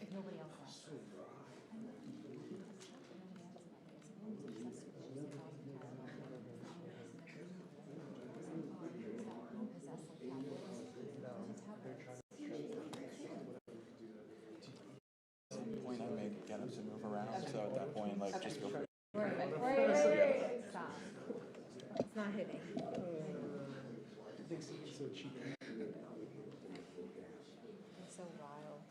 If nobody else wants. Point I make, get him to move around. So at that point, like, just go for it. Wait. Stop. It's not hitting. It's so cheap. It's so wild.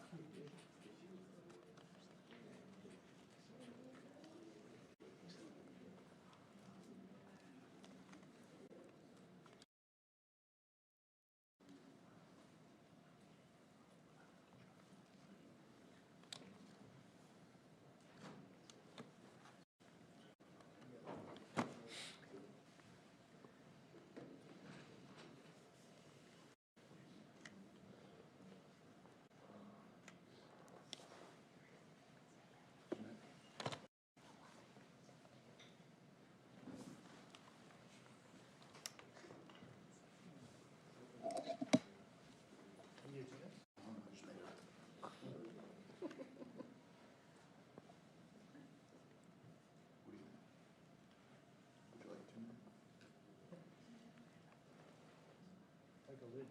Like a lid.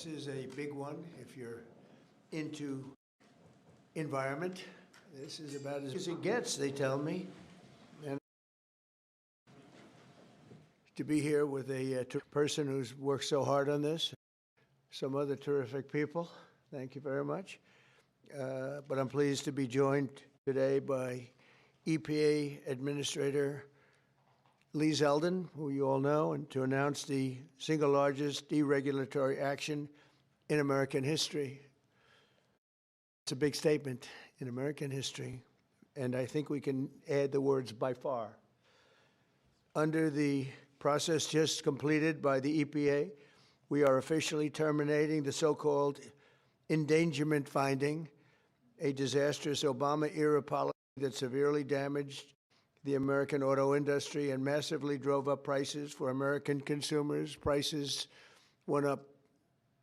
This is a big one if you're into environment. This is about as it gets, they tell me. And to be here with a person who's worked so hard on this, some other terrific people, thank you very much. But I'm pleased to be joined today by EPA Administrator Lee Zeldin, who you all know, and to announce the single largest deregulatory action in American history. It's a big statement in American history, and I think we can add the words by far. Under the process just completed by the EPA, we are officially terminating the so-called endangerment finding, a disastrous Obama-era policy that severely damaged the American auto industry and massively drove up prices for American consumers. Prices went up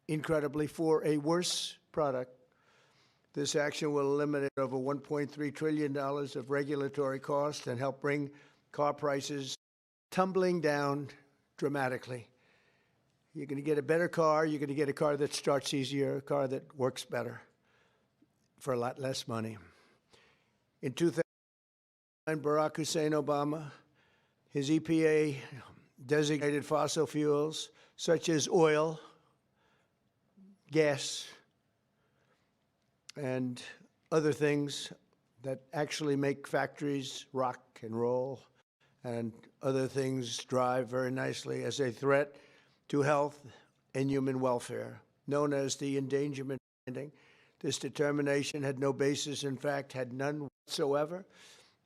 incredibly for a worse product. This action will eliminate over $1.3 trillion of regulatory costs and help bring car prices tumbling down dramatically. You're going to get a better car. You're going to get a car that starts easier, a car that works better for a lot less money. In 2009, Barack Hussein Obama, his EPA designated fossil fuels such as oil, gas, and other things that actually make factories rock and roll and other things drive very nicely as a threat to health and human welfare, known as the endangerment finding. This determination had no basis, in fact, had none whatsoever,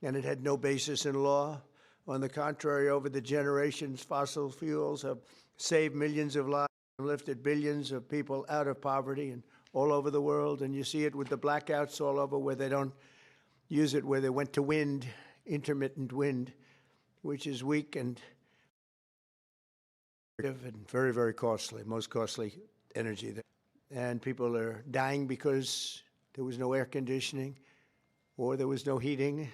and it had no basis in law. On the contrary, over the generations, fossil fuels have saved millions of lives and lifted billions of people out of poverty and all over the world. And you see it with the blackouts all over where they don't use it, where they went to wind, intermittent wind, which is weak and very, very costly, most costly energy. And people are dying because there was no air conditioning or there was no heating.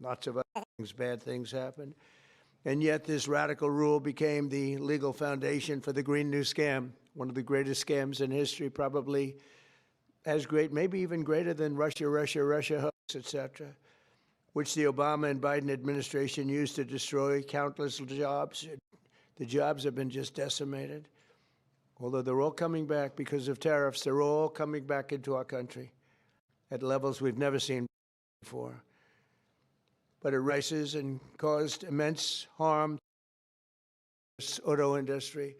Lots of other things, bad things happened. And yet this radical rule became the legal foundation for the Green New Scam, one of the greatest scams in history, probably as great, maybe even greater than Russia hoax, etc., which the Obama and Biden administration used to destroy countless jobs. The jobs have been just decimated. Although they're all coming back because of tariffs, they're all coming back into our country at levels we've never seen before. But it rises and caused immense harm to the auto industry.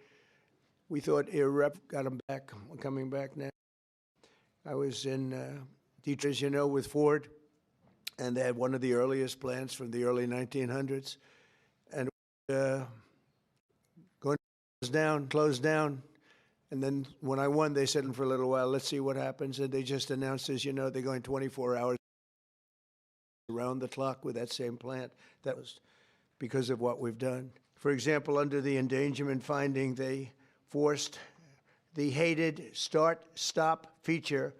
We thought Irrep got them back, coming back now. I was in Detroit, as you know, with Ford, and they had one of the earliest plants from the early 1900s. And going to close down. And then when I won, they said for a little while, let's see what happens. And they just announced, as you know, they're going 24 hours around the clock with that same plant. That was because of what we've done. For example, under the endangerment finding, they forced the hated start-stop feature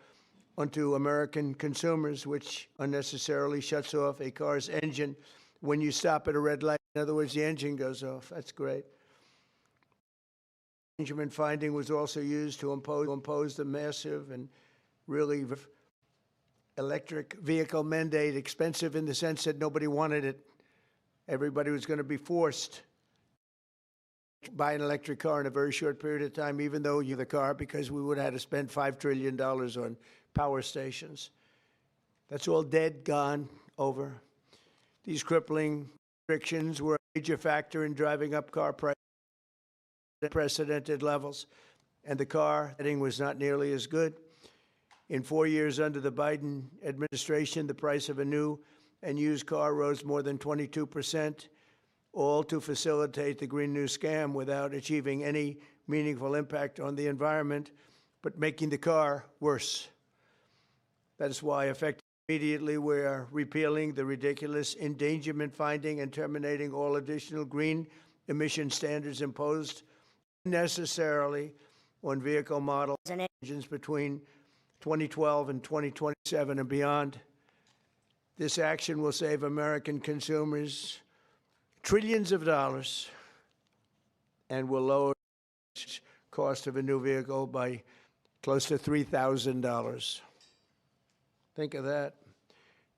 onto American consumers, which unnecessarily shuts off a car's engine when you stop at a red light. In other words, the engine goes off. That's great. Endangerment finding was also used to impose the massive and really electric vehicle mandate, expensive in the sense that nobody wanted it. Everybody was going to be forced to buy an electric car in a very short period of time, even though you have the car, because we would have had to spend $5 trillion on power stations. That's all dead, gone, over. These crippling restrictions were a major factor in driving up car prices at unprecedented levels, and the car heading was not nearly as good. In 4 years under the Biden administration, the price of a new and used car rose more than 22%, all to facilitate the Green New Scam without achieving any meaningful impact on the environment, but making the car worse. That is why, effective immediately, we are repealing the ridiculous endangerment finding and terminating all additional green emission standards imposed unnecessarily on vehicle models and engines between 2012 and 2027 and beyond. This action will save American consumers trillions of dollars and will lower the cost of a new vehicle by close to $3,000. Think of that.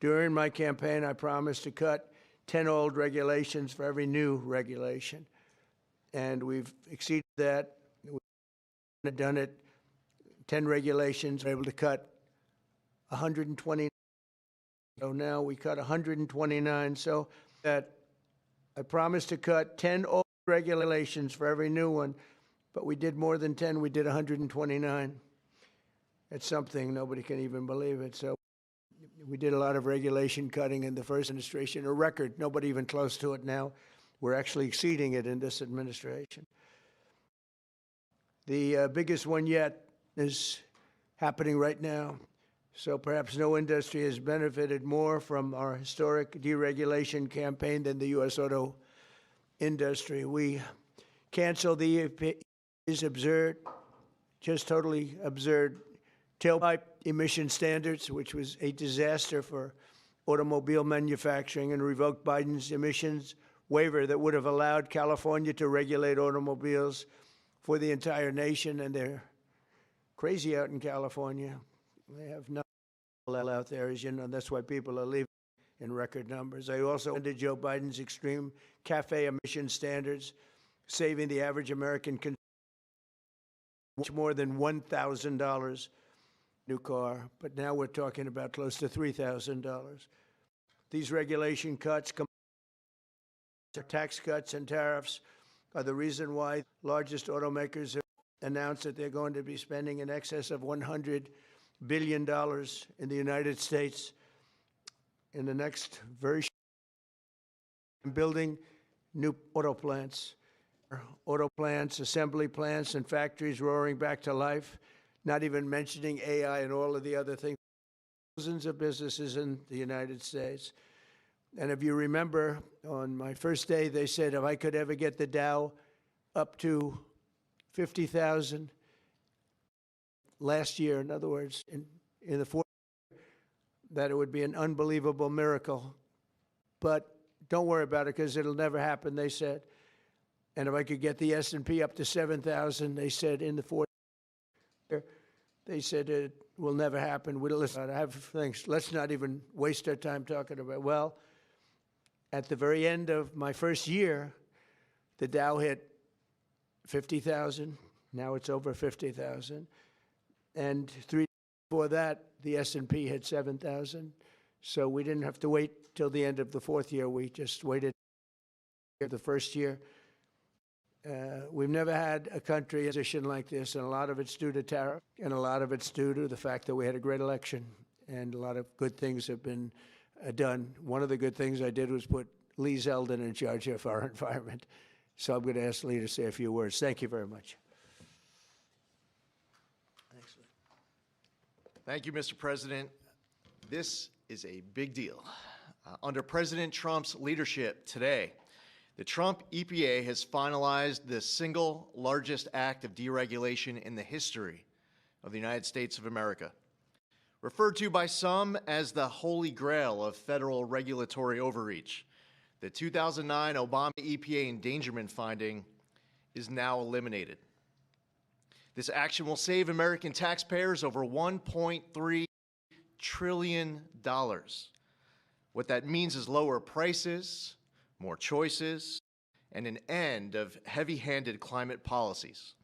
During my campaign, I promised to cut 10 old regulations for every new regulation. And we've exceeded that. We've done it. 10 regulations, we're able to cut 120. So now we cut 129. So that I promised to cut 10 old regulations for every new one, but we did more than 10. We did 129. It's something, nobody can even believe it. So we did a lot of regulation cutting in the first administration, a record, nobody even close to it now. We're actually exceeding it in this administration. The biggest one yet is happening right now. So perhaps no industry has benefited more from our historic deregulation campaign than the U.S. auto industry. We canceled the EPA's absurd, just totally absurd, tailpipe emission standards, which was a disaster for automobile manufacturing, and revoked Biden's emissions waiver that would have allowed California to regulate automobiles for the entire nation. And they're crazy out in California. They have nothing out there, as you know. That's why people are leaving in record numbers. I also ended Joe Biden's extreme CAFE emission standards, saving the average American consumer much more than $1,000 new car. But now we're talking about close to $3,000. These regulation cuts, tax cuts, and tariffs are the reason why largest automakers have announced that they're going to be spending in excess of $100 billion in the United States in the next very short time, building new auto plants, assembly plants, and factories roaring back to life, not even mentioning AI and all of the other things. Thousands of businesses in the United States. And if you remember, on my first day, they said if I could ever get the Dow up to 50,000 last year, in other words, in the fourth year, that it would be an unbelievable miracle. But don't worry about it, because it'll never happen, they said. And if I could get the S&P up to 7,000, they said in the fourth year, they said it will never happen. I have things. Let's not even waste our time talking about it. Well, at the very end of my first year, the Dow hit 50,000. Now it's over 50,000. And 3 days before that, the S&P hit 7,000. So we didn't have to wait till the end of the fourth year. We just waited the first year. We've never had a country in a position like this, and a lot of it's due to tariff, and a lot of it's due to the fact that we had a great election, and a lot of good things have been done. One of the good things I did was put Lee Zeldin in charge of our environment. So I'm going to ask Lee to say a few words. Thank you very much. Thank you, Mr. President. This is a big deal. Under President Trump's leadership today, the Trump EPA has finalized the single largest act of deregulation in the history of the United States of America. Referred to by some as the holy grail of federal regulatory overreach, the 2009 Obama EPA endangerment finding is now eliminated. This action will save American taxpayers over $1.3 trillion. What that means is lower prices, more choices, and an end of heavy-handed climate policies.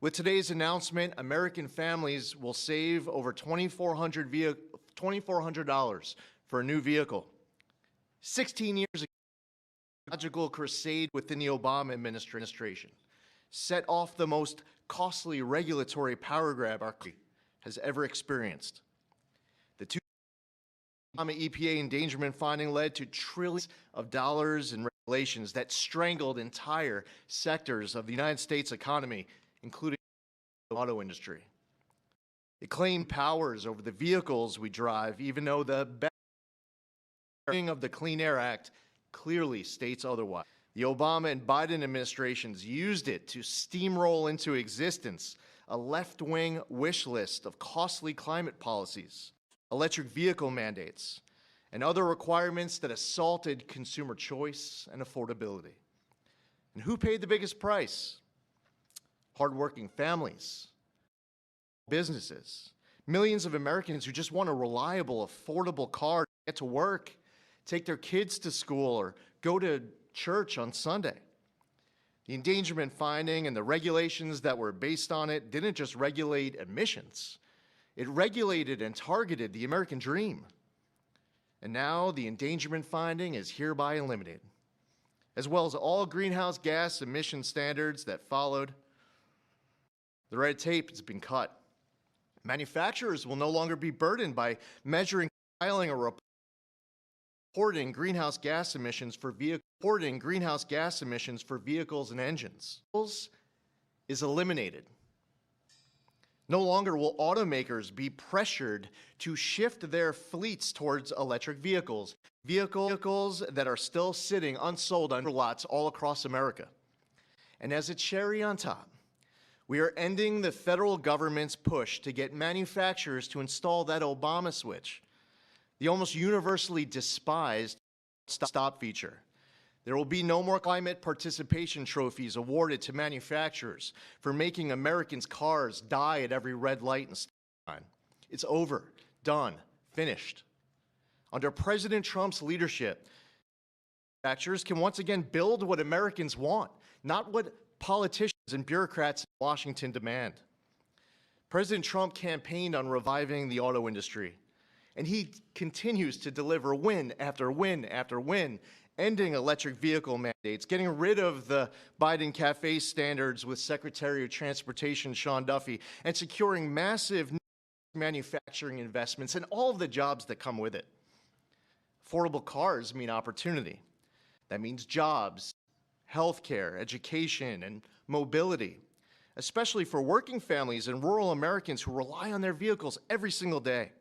With today's announcement, American families will save over $2,400 for a new vehicle. 16 years ago, a logical crusade within the Obama administration set off the most costly regulatory power grab our country has ever experienced. The Obama EPA endangerment finding led to trillions of dollars in regulations that strangled entire sectors of the United States economy, including the auto industry. It claimed powers over the vehicles we drive, even though the beginning of the Clean Air Act clearly states otherwise. The Obama and Biden administrations used it to steamroll into existence a left-wing wish list of costly climate policies, electric vehicle mandates, and other requirements that assaulted consumer choice and affordability. And who paid the biggest price? Hardworking families, businesses. Millions of Americans who just want a reliable, affordable car to get to work, take their kids to school, or go to church on Sunday. The endangerment finding and the regulations that were based on it didn't just regulate emissions. It regulated and targeted the American dream. And now the endangerment finding is hereby eliminated, as well as all greenhouse gas emission standards that followed. The red tape has been cut. Manufacturers will no longer be burdened by measuring, filing, or reporting greenhouse gas emissions for vehicles and engines. Is eliminated. No longer will automakers be pressured to shift their fleets towards electric vehicles that are still sitting unsold on lots all across America. And as a cherry on top, we are ending the federal government's push to get manufacturers to install that Obama switch, the almost universally despised stop feature. There will be no more climate participation trophies awarded to manufacturers for making Americans' cars die at every red light and stop sign. It's over, done, finished. Under President Trump's leadership, manufacturers can once again build what Americans want, not what politicians and bureaucrats in Washington demand. President Trump campaigned on reviving the auto industry, and he continues to deliver win after win after win, ending electric vehicle mandates, getting rid of the Biden Cafe standards with Secretary of Transportation Sean Duffy, and securing massive manufacturing investments and all of the jobs that come with it. Affordable cars mean opportunity. That means jobs, healthcare, education, and mobility, especially for working families and rural Americans who rely on their vehicles every single day.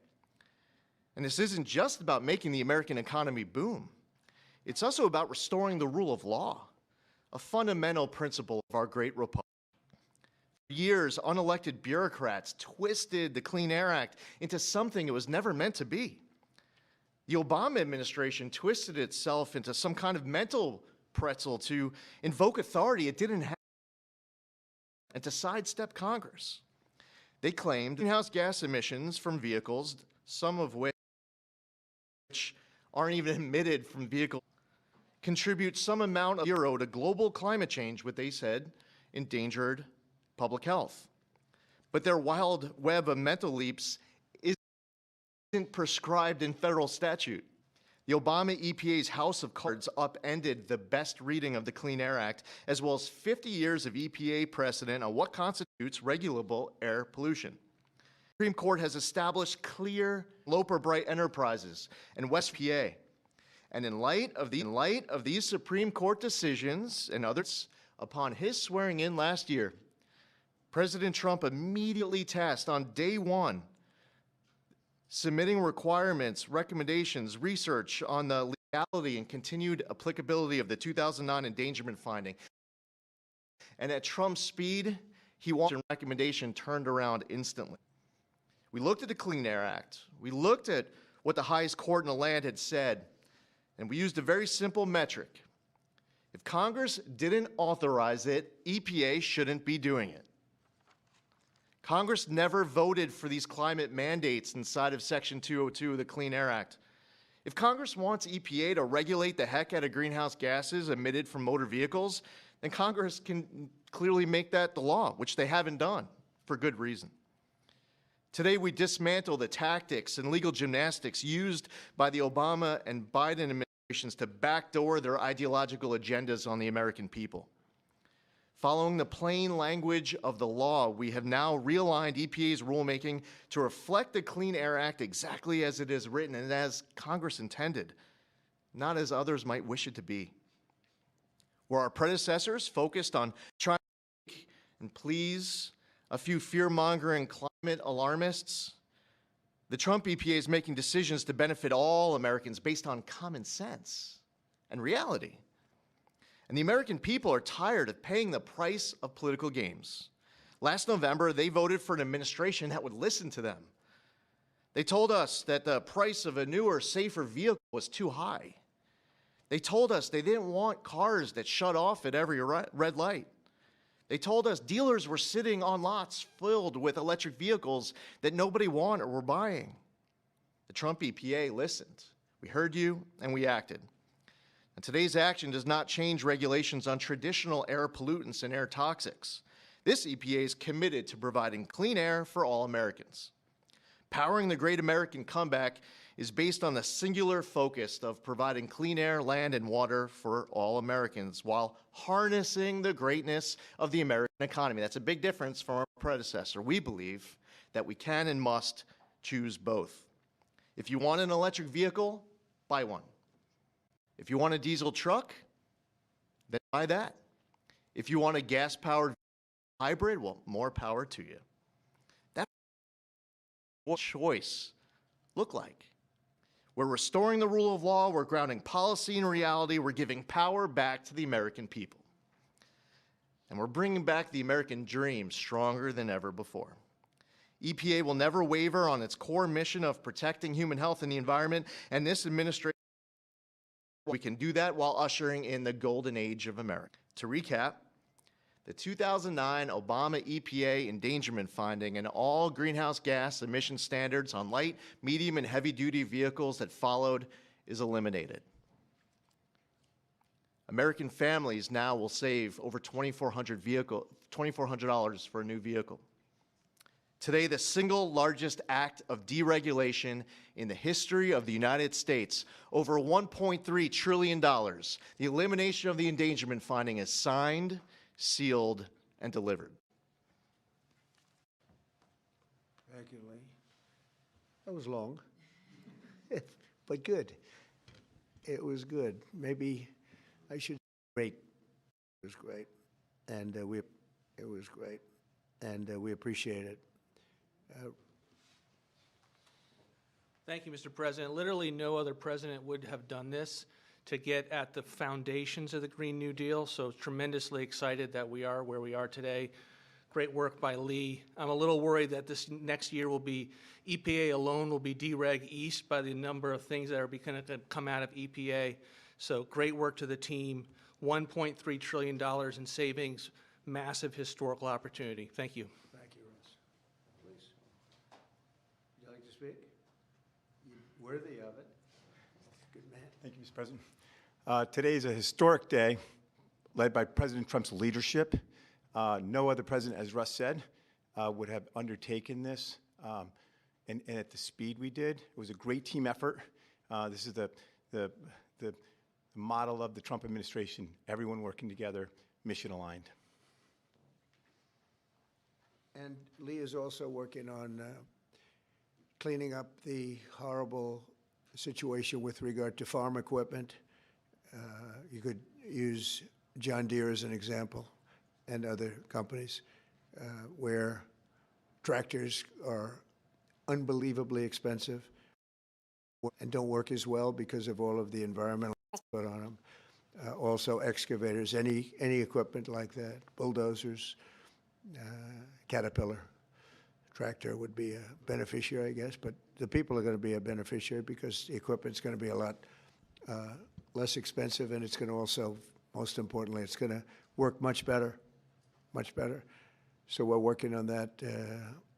And this isn't just about making the American economy boom. It's also about restoring the rule of law, a fundamental principle of our great republic. For years, unelected bureaucrats twisted the Clean Air Act into something it was never meant to be. The Obama administration twisted itself into some kind of mental pretzel to invoke authority it didn't have and to sidestep Congress. They claimed greenhouse gas emissions from vehicles, some of which aren't even emitted from vehicles, contribute some amount of zero to global climate change, what they said endangered public health. But their wild web of mental leaps isn't prescribed in federal statute. The Obama EPA's House of Cards upended the best reading of the Clean Air Act, as well as 50 years of EPA precedent on what constitutes regulable air pollution. The Supreme Court has established clear Loper Bright Enterprises and West PA. And in light of these Supreme Court decisions and others, upon his swearing in last year, President Trump immediately tasked on day one submitting requirements, recommendations, research on the legality and continued applicability of the 2009 endangerment finding. And at Trump's speed, he wanted a recommendation turned around instantly. We looked at the Clean Air Act. We looked at what the highest court in the land had said, and we used a very simple metric. If Congress didn't authorize it, EPA shouldn't be doing it. Congress never voted for these climate mandates inside of Section 202 of the Clean Air Act. If Congress wants EPA to regulate the heck out of greenhouse gases emitted from motor vehicles, then Congress can clearly make that the law, which they haven't done for good reason. Today, we dismantle the tactics and legal gymnastics used by the Obama and Biden administrations to backdoor their ideological agendas on the American people. Following the plain language of the law, we have now realigned EPA's rulemaking to reflect the Clean Air Act exactly as it is written and as Congress intended, not as others might wish it to be. Where our predecessors focused on trying to make and please a few fear-mongering climate alarmists, the Trump EPA is making decisions to benefit all Americans based on common sense and reality. And the American people are tired of paying the price of political games. Last November, they voted for an administration that would listen to them. They told us that the price of a newer, safer vehicle was too high. They told us they didn't want cars that shut off at every red light. They told us dealers were sitting on lots filled with electric vehicles that nobody wanted or were buying. The Trump EPA listened. We heard you and we acted. And today's action does not change regulations on traditional air pollutants and air toxics. This EPA is committed to providing clean air for all Americans. Powering the great American comeback is based on the singular focus of providing clean air, land, and water for all Americans while harnessing the greatness of the American economy. That's a big difference from our predecessor. We believe that we can and must choose both. If you want an electric vehicle, buy one. If you want a diesel truck, then buy that. If you want a gas-powered hybrid, well, more power to you. That's what choice look like. We're restoring the rule of law, we're grounding policy in reality, we're giving power back to the American people. And we're bringing back the American dream stronger than ever before. EPA will never waver on its core mission of protecting human health and the environment, and this administration, we can do that while ushering in the golden age of America. To recap, the 2009 Obama EPA endangerment finding and all greenhouse gas emission standards on light, medium, and heavy-duty vehicles that followed is eliminated. American families now will save over $2,400 for a new vehicle. Today, the single largest act of deregulation in the history of the United States, over $1.3 trillion, the elimination of the endangerment finding is signed, sealed, and delivered. Thank you, Lee. That was long, but good. It was good. Maybe I should great. It was great, and it was great, and we appreciate it. Thank you, Mr. President. Literally no other president would have done this to get at the foundations of the Green New Deal, so tremendously excited that we are where we are today. Great work by Lee. I'm a little worried that this next year will be, EPA alone will be dereg east by the number of things that are going to come out of EPA. So great work to the team. $1.3 trillion in savings, massive historical opportunity. Thank you. Thank you, Russ. Please. Would you like to speak? You're worthy of it. Good man. Thank you, Mr. President. Today is a historic day led by President Trump's leadership. No other president, as Russ said, would have undertaken this and at the speed we did. It was a great team effort. This is the model of the Trump administration, everyone working together, mission aligned. And Lee is also working on cleaning up the horrible situation with regard to farm equipment. You could use John Deere as an example and other companies where tractors are unbelievably expensive and don't work as well because of all of the environmental put on them. Also excavators, any equipment like that, bulldozers, Caterpillar tractor would be a beneficiary, I guess, but the people are going to be a beneficiary because the equipment's going to be a lot less expensive, and it's going to also, most importantly, it's going to work much better, much better. So we're working on that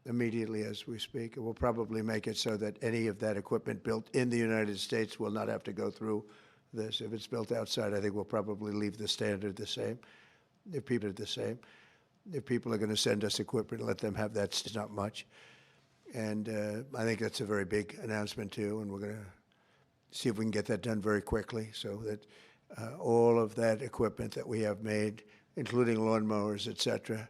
immediately as we speak, and we'll probably make it so that any of that equipment built in the United States will not have to go through this. If it's built outside, I think we'll probably leave the standard the same, repeat it the same. If people are going to send us equipment, let them have that. It's not much. And I think that's a very big announcement, too, and we're going to see if we can get that done very quickly so that all of that equipment that we have made, including lawnmowers, et cetera,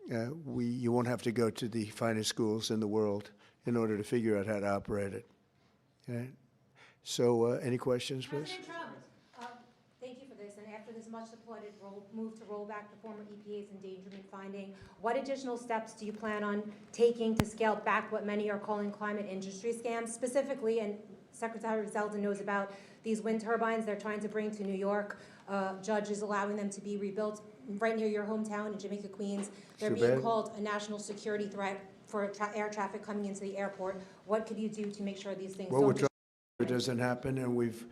you won't have to go to the finest schools in the world in order to figure out how to operate it. Okay? So any questions, please? President Trump, thank you for this. And after this much applauded move to roll back the former EPA's endangerment finding, what additional steps do you plan on taking to scale back what many are calling climate industry scams? Specifically, and Secretary Zeldin knows about these wind turbines they're trying to bring to New York. Judge is allowing them to be rebuilt right near your hometown in Jamaica, Queens. They're being called a national security threat for air traffic coming into the airport. What could you do to make sure these things don't? It doesn't happen, and we've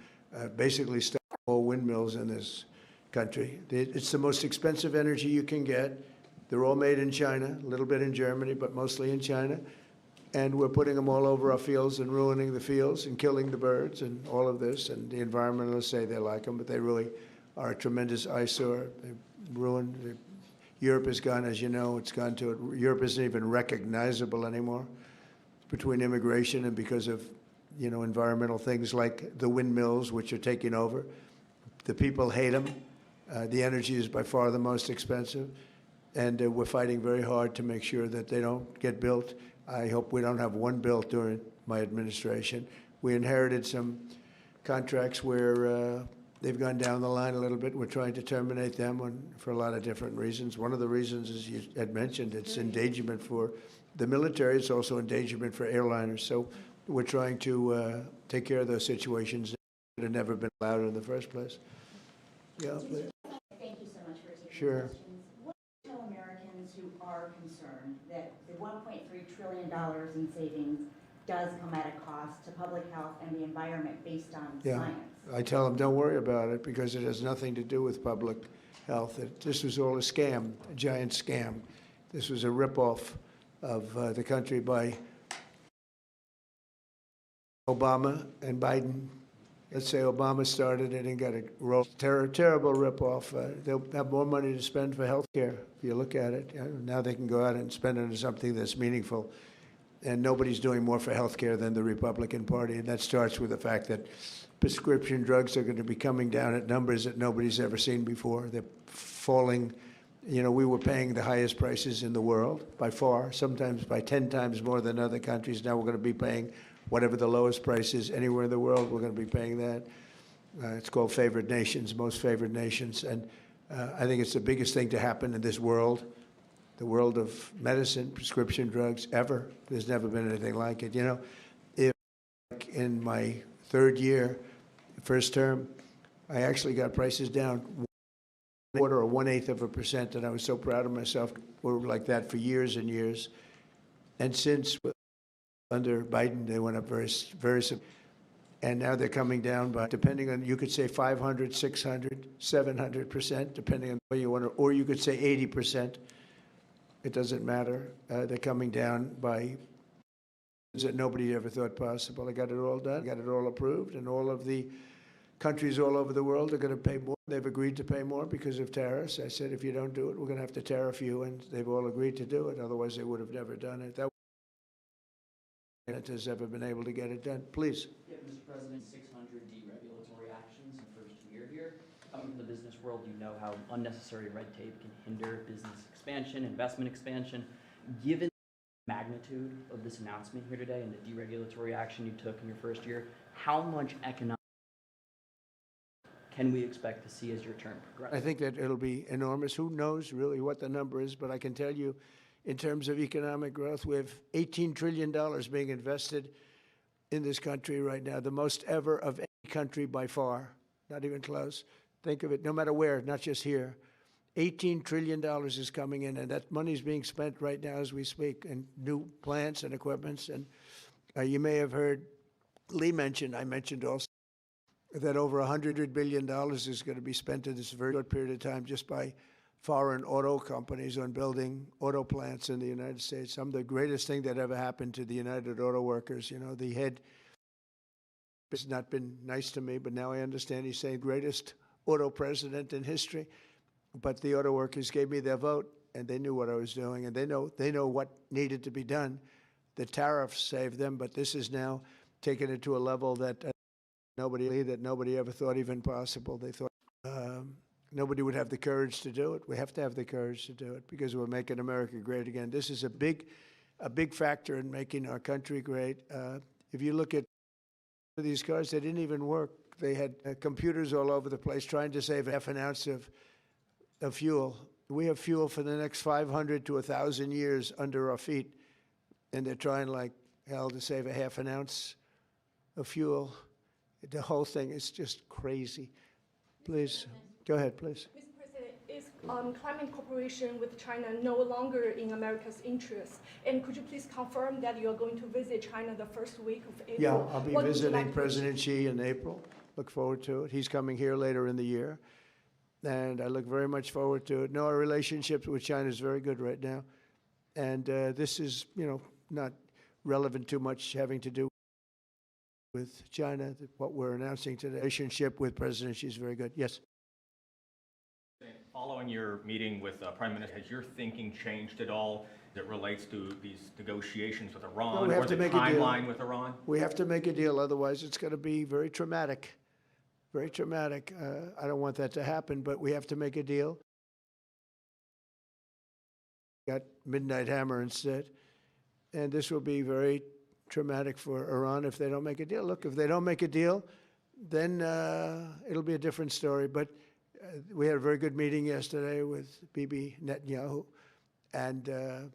basically stopped all windmills in this country. It's the most expensive energy you can get. They're all made in China, a little bit in Germany, but mostly in China. And we're putting them all over our fields and ruining the fields and killing the birds and all of this. And the environmentalists say they like them, but they really are a tremendous eyesore. They ruined. Europe has gone, as you know, Europe isn't even recognizable anymore between immigration and because of, environmental things like the windmills, which are taking over. The people hate them. The energy is by far the most expensive. And we're fighting very hard to make sure that they don't get built. I hope we don't have one built during my administration. We inherited some contracts where they've gone down the line a little bit. We're trying to terminate them for a lot of different reasons. One of the reasons, as you had mentioned, it's endangerment for the military. It's also endangerment for airliners. So we're trying to take care of those situations that have never been allowed in the first place. Yeah, please. Thank you so much for taking Sure. questions. What do you tell Americans who are concerned that the $1.3 trillion in savings does come at a cost to public health and the environment based on science? I tell them, don't worry about it because it has nothing to do with public health. This was all a scam, a giant scam. This was a ripoff of the country by Obama and Biden. Let's say Obama started it and got a terrible ripoff. They'll have more money to spend for health care if you look at it. Now they can go out and spend it on something that's meaningful. And nobody's doing more for health care than the Republican Party. And that starts with the fact that prescription drugs are going to be coming down at numbers that nobody's ever seen before. They're falling. We were paying the highest prices in the world by far, sometimes by 10 times more than other countries. Now we're going to be paying whatever the lowest price is anywhere in the world. We're going to be paying that. It's called favored nations, most favored nations. And I think it's the biggest thing to happen in this world, the world of medicine, prescription drugs, ever. There's never been anything like it. If in my third year, first term, I actually got prices down 1/4 or 1/8%, and I was so proud of myself. We were like that for years and years. And since under Biden, they went up very, very, and now they're coming down by, depending on, you could say 500, 600, 700%, depending on what you want to, or you could say 80%. It doesn't matter. They're coming down by that nobody ever thought possible. I got it all done, got it all approved, and all of the countries all over the world are going to pay more. They've agreed to pay more because of tariffs. I said, if you don't do it, we're going to have to tariff you, and they've all agreed to do it. Otherwise, they would have never done it. That has ever been able to get it done. Please. Yeah, Mr. President, 600 deregulatory actions in the first year here. Coming from the business world, you know how unnecessary red tape can hinder business expansion, investment expansion. Given the magnitude of this announcement here today and the deregulatory action you took in your first year, how much economic can we expect to see as your term progresses? I think that it'll be enormous. Who knows really what the number is, but I can tell you, in terms of economic growth, we have $18 trillion being invested in this country right now, the most ever of any country by far, not even close. Think of it, no matter where, not just here. $18 trillion is coming in, and that money is being spent right now as we speak in new plants and equipments. And you may have heard Lee mention, I mentioned also, that over $100 billion is going to be spent in this very short period of time just by foreign auto companies on building auto plants in the United States. Some of the greatest thing that ever happened to the United Auto Workers. The head has not been nice to me, but now I understand he's saying greatest auto president in history. But the auto workers gave me their vote, and they knew what I was doing, and they know what needed to be done. The tariffs saved them, but this is now taken it to a level that nobody ever thought even possible. They thought nobody would have the courage to do it. We have to have the courage to do it because we're making America great again. This is a big factor in making our country great. If you look at these cars, they didn't even work. They had computers all over the place trying to save half an ounce of fuel. We have fuel for the next 500 to 1,000 years under our feet, and they're trying like hell to save a half an ounce of fuel. The whole thing is just crazy. Please, go ahead, please. Mr. President, is climate cooperation with China no longer in America's interest? And could you please confirm that you are going to visit China the first week of April? Yeah, I'll be What would you visiting like to- President Xi in April. Look forward to it. He's coming here later in the year. and I look very much forward to it. No, our relationship with China is very good right now, and this is, not relevant too much having to do with China. What we're announcing today, relationship with President Xi is very good. Yes. Following your meeting with Prime Minister, has your thinking changed at all as it relates to these negotiations with Iran we have or to the make a deal. timeline with Iran? We have to make a deal, otherwise it's going to be very traumatic. Very traumatic. I don't want that to happen, but we have to make a deal. Got midnight hammer instead. And this will be very traumatic for Iran if they don't make a deal. Look, if they don't make a deal, then it'll be a different story. But we had a very good meeting yesterday with Bibi Netanyahu, and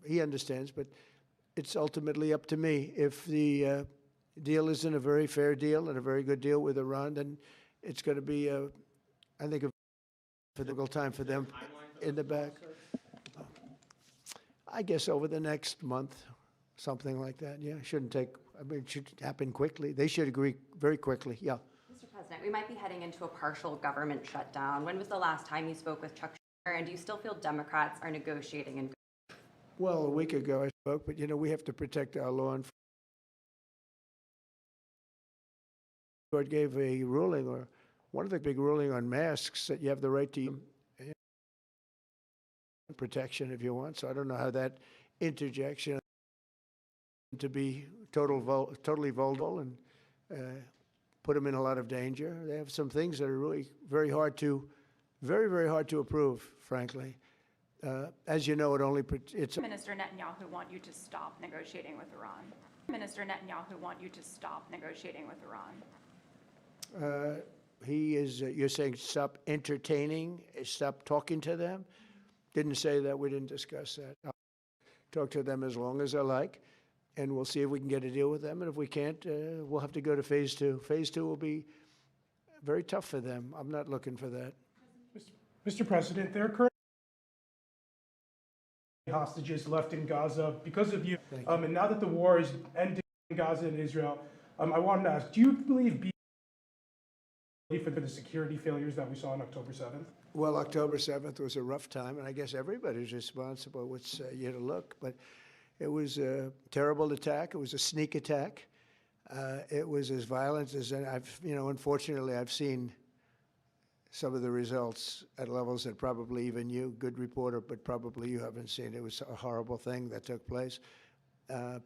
he understands, but it's ultimately up to me. If the deal isn't a very fair deal and a very good deal with Iran, then it's going to be, I think, a difficult time for them in the back. I guess over the next month, something like that. Yeah, it shouldn't take, it should happen quickly. They should agree very quickly, yeah. Mr. President, we might be heading into a partial government shutdown. When was the last time you spoke with Chuck Schumer, and do you still feel Democrats are negotiating and? Well, a week ago I spoke, but we have to protect our law enforcement. The court gave a ruling, or one of the big ruling on masks, that you have the right to protection if you want. So I don't know how that interjection to be totally vulnerable and put them in a lot of danger. They have some things that are really very hard to approve, frankly. As you know, it's Minister Netanyahu want you to stop negotiating with Iran. Minister Netanyahu want you to stop negotiating with Iran. He is, you're saying stop entertaining, stop talking to them? Didn't say that, we didn't discuss that. I'll talk to them as long as I like, and we'll see if we can get a deal with them. And if we can't, we'll have to go to phase two. Phase two will be very tough for them. I'm not looking for that. Mr. President, there are currently hostages left in Gaza because of you. And now that the war is ending in Gaza and Israel, I wanted to ask, do you believe for the security failures that we saw on October 7th? Well, October 7th was a rough time, and I guess everybody's responsible. It's you to look, but it was a terrible attack. It was a sneak attack. It was as violent as unfortunately, I've seen some of the results at levels that probably even you, good reporter, but probably you haven't seen. It was a horrible thing that took place.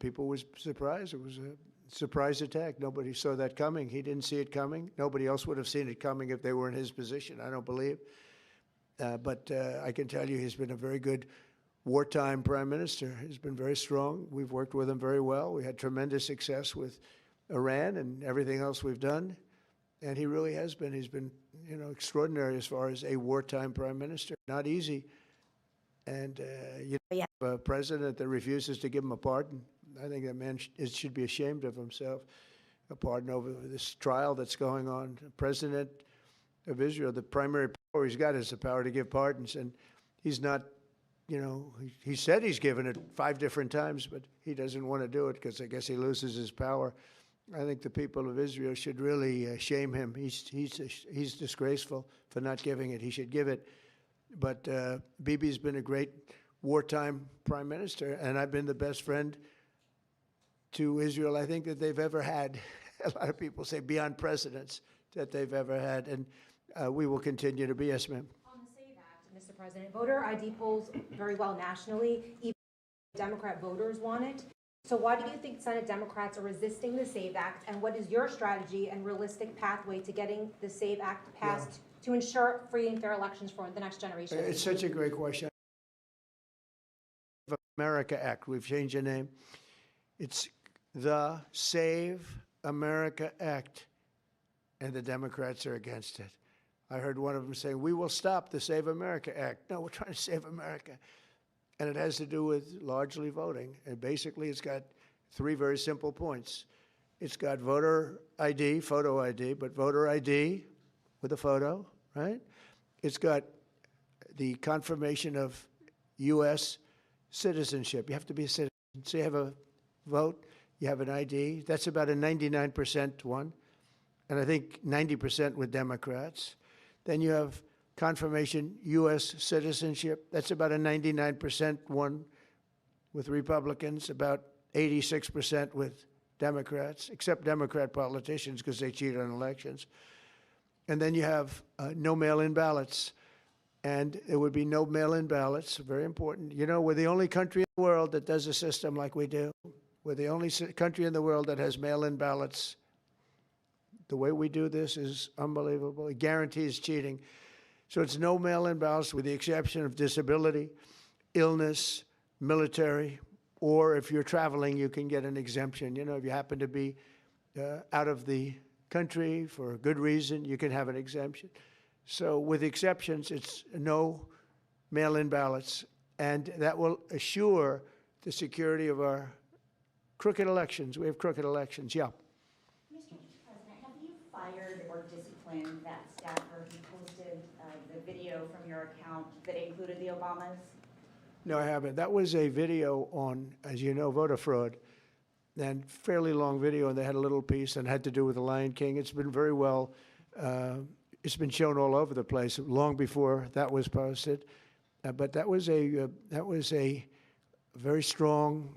People were surprised. It was a surprise attack. Nobody saw that coming. He didn't see it coming. Nobody else would have seen it coming if they were in his position, I don't believe. But I can tell you he's been a very good wartime prime minister. He's been very strong. We've worked with him very well. We had tremendous success with Iran and everything else we've done. And he really has been. He's been, extraordinary as far as a wartime prime minister. Not easy. And have a president that refuses to give him a pardon. I think that man should be ashamed of himself. A pardon over this trial that's going on. The president of Israel, the primary power he's got is the power to give pardons. And he's not, he said he's given it 5 different times, but he doesn't want to do it because I guess he loses his power. I think the people of Israel should really shame him. He's disgraceful for not giving it. He should give it. But Bibi's been a great wartime prime minister, and I've been the best friend to Israel I think that they've ever had. A lot of people say beyond precedents that they've ever had, and we will continue to be. Yes, ma'am. On the SAVE Act, Mr. President, voter ID polls very well nationally. Even Democrat voters want it. So why do you think Senate Democrats are resisting the SAVE Act, and what is your strategy and realistic pathway to getting the SAVE Act passed to ensure free and fair elections for the next generation? It's such a great question. America Act, we've changed the name. It's the Save America Act, and the Democrats are against it. I heard one of them saying, we will stop the Save America Act. No, we're trying to save America. And it has to do with largely voting. And basically, it's got 3 very simple points. It's got voter ID, photo ID, but voter ID with a photo, right? It's got the confirmation of U.S. citizenship. You have to be a citizen. So you have a vote, you have an ID. That's about a 99% one. And I think 90% with Democrats. Then you have confirmation U.S. citizenship. That's about a 99% one with Republicans, about 86% with Democrats, except Democrat politicians because they cheat on elections. And then you have no mail-in ballots. And there would be no mail-in ballots, very important. You know, we're the only country in the world that does a system like we do. We're the only country in the world that has mail-in ballots. The way we do this is unbelievable. It guarantees cheating. So it's no mail-in ballots with the exception of disability, illness, military, or if you're traveling, you can get an exemption. You know, if you happen to be out of the country for a good reason, you can have an exemption. So with exceptions, it's no mail-in ballots, and that will assure the security of our crooked elections. We have crooked elections, yeah. Mr. President, have you fired or disciplined that staffer who posted the video from your account that included the Obamas? No, I haven't. That was a video on, as you know, voter fraud, and fairly long video, and they had a little piece and had to do with the Lion King. It's been very well, it's been shown all over the place long before that was posted. But that was a very strong,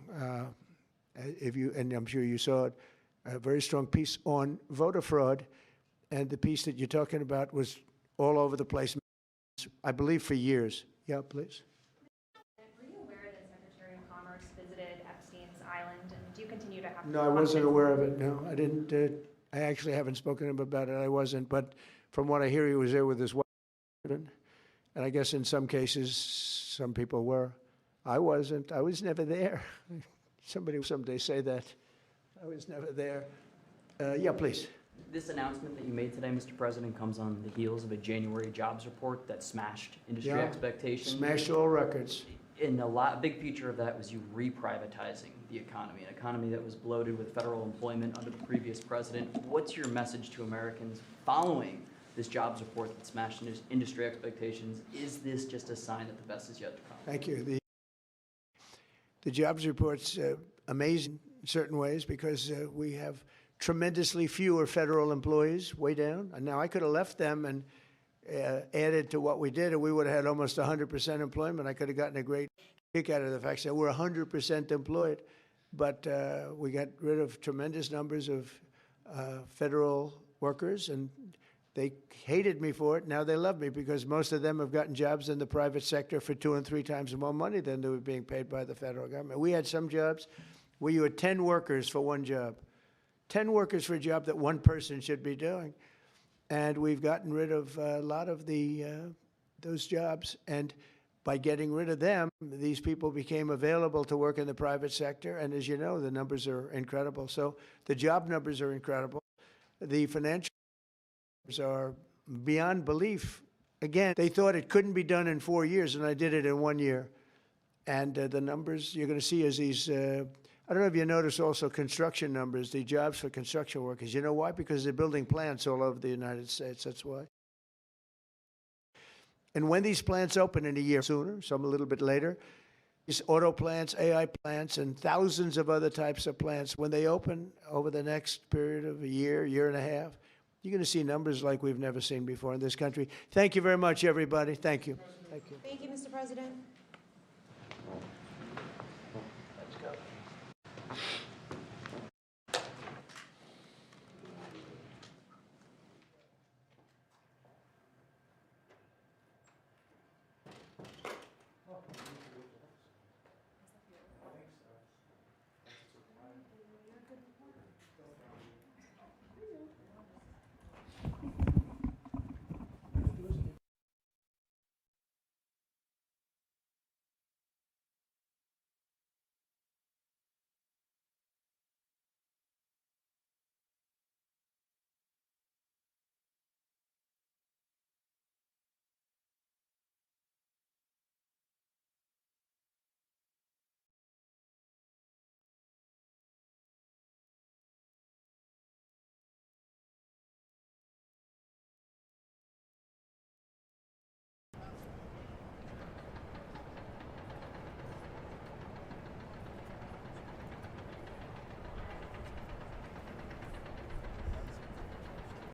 and I'm sure you saw it, a very strong piece on voter fraud. And the piece that you're talking about was all over the place, I believe, for years. Yeah, please. Were you aware that Secretary of Commerce visited Epstein's Island, and do you continue to have? No, I wasn't aware of it. No, I didn't. I actually haven't spoken to him about it. I wasn't. But from what I hear, he was there with his wife. And I guess in some cases, some people were. I wasn't. I was never there. Somebody will someday say that. I was never there. Yeah, please. This announcement that you made today, Mr. President, comes on the heels of a January jobs report that smashed industry expectations. Smashed all records. And a big feature of that was you reprivatizing the economy, an economy that was bloated with federal employment under the previous president. What's your message to Americans following this jobs report that smashed industry expectations? Is this just a sign that the best is yet to come? Thank you. The jobs report's amazing in certain ways because we have tremendously fewer federal employees, way down. And now I could have left them and added to what we did, and we would have had almost 100% employment. I could have gotten a great kick out of the fact that we're 100% employed. But we got rid of tremendous numbers of federal workers, and they hated me for it. Now they love me because most of them have gotten jobs in the private sector for 2 and 3 times more money than they were being paid by the federal government. We had some jobs where you had 10 workers for one job. 10 workers for a job that one person should be doing. And we've gotten rid of a lot of those jobs. And by getting rid of them, these people became available to work in the private sector. And as you know, the numbers are incredible. So the job numbers are incredible. The financial numbers are beyond belief. Again, they thought it couldn't be done in 4 years, and I did it in 1 year. And the numbers you're going to see is these, I don't know if you notice also construction numbers, the jobs for construction workers. You know why? Because they're building plants all over the United States. That's why. And when these plants open in a year, sooner, some a little bit later, these auto plants, AI plants, and thousands of other types of plants, when they open over the next period of a year, year and a half, you're going to see numbers like we've never seen before in this country. Thank you very much, everybody. Thank you. Thank you. Thank you, Mr. President.